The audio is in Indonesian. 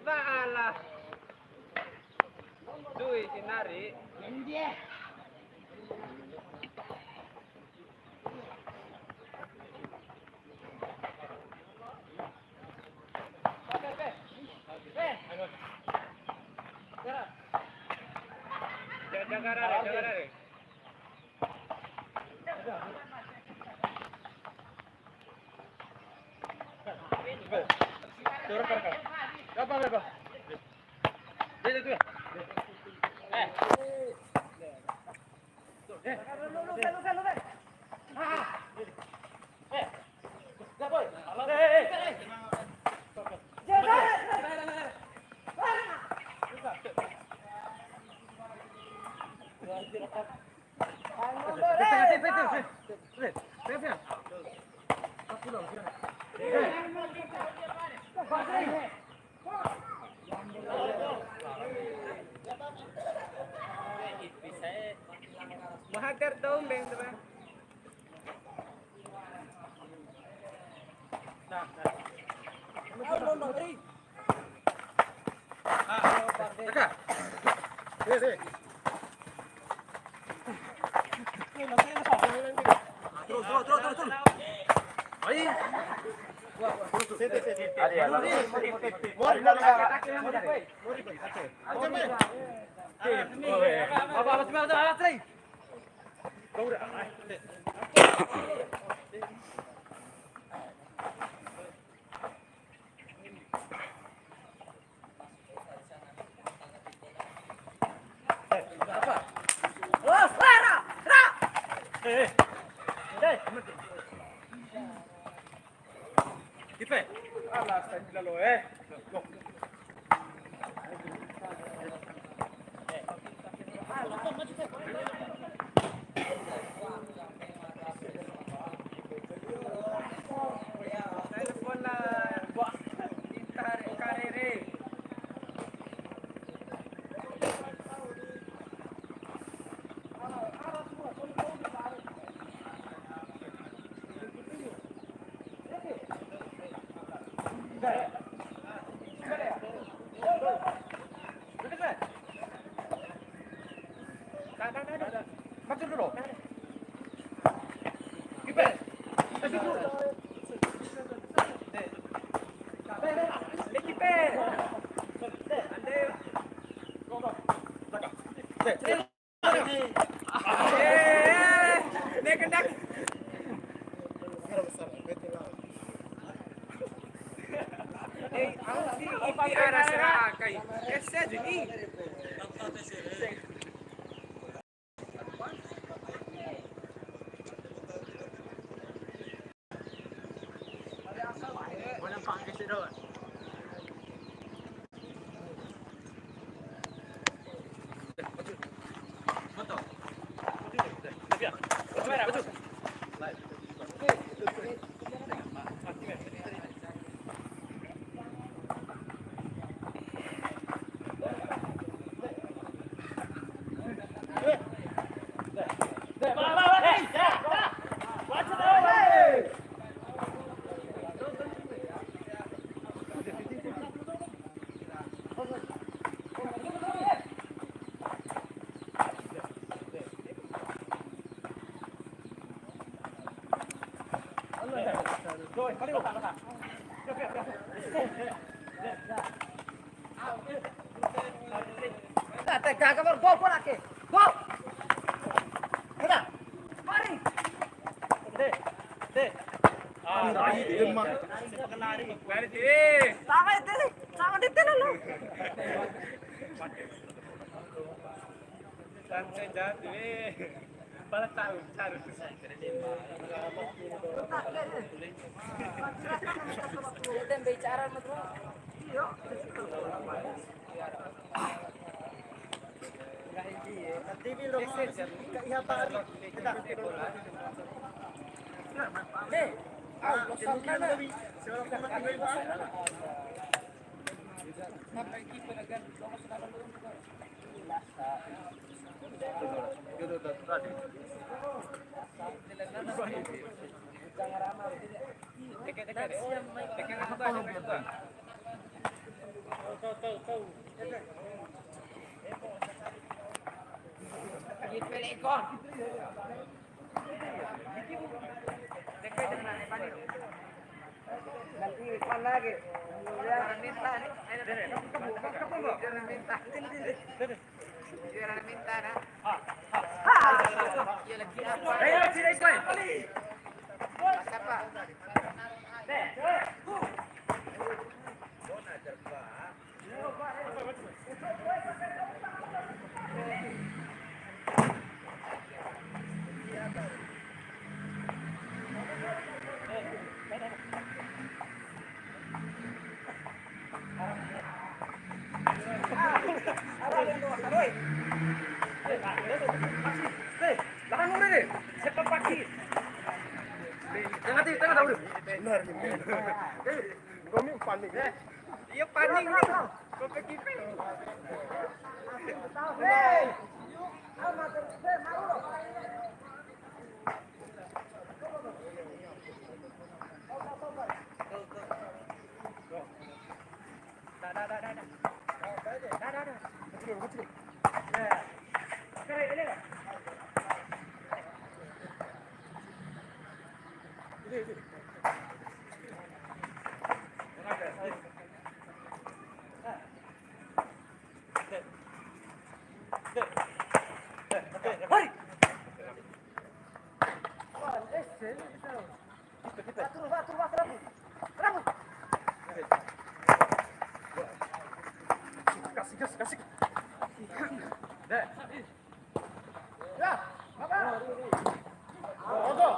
Balah. Duit sinari. Jaga. Mahathir tumbeng tu bang. Terus. Ayo. Kipe. Allah, saya lo Go. Telepon lah buat karir. Makan dulu. Kipe. Kipe. Kendak. Kabar go lagi. Go. Udah. Mari. Deh. Sama di lu. Santai jadi. Para tahu, tahu. Dan bicara mo bro. Iyo. TV lo ihapari. Kita. Eh, Kemungkinan lebih. Seorang pemain lebih baik. sampai kita agak lolos na loob ko. Lagi. Jangan minta nih. Jangan minta. Jangan minta nah. Ya lagi apa? Ayo, sini Ismail. Apa? Lahan mo rin eh. Sepak pagi. Tengah tahu dulu. Benar. Kami panik. Iya panik nih. Kau pergi. Kasih. Ya, apa? Ogo.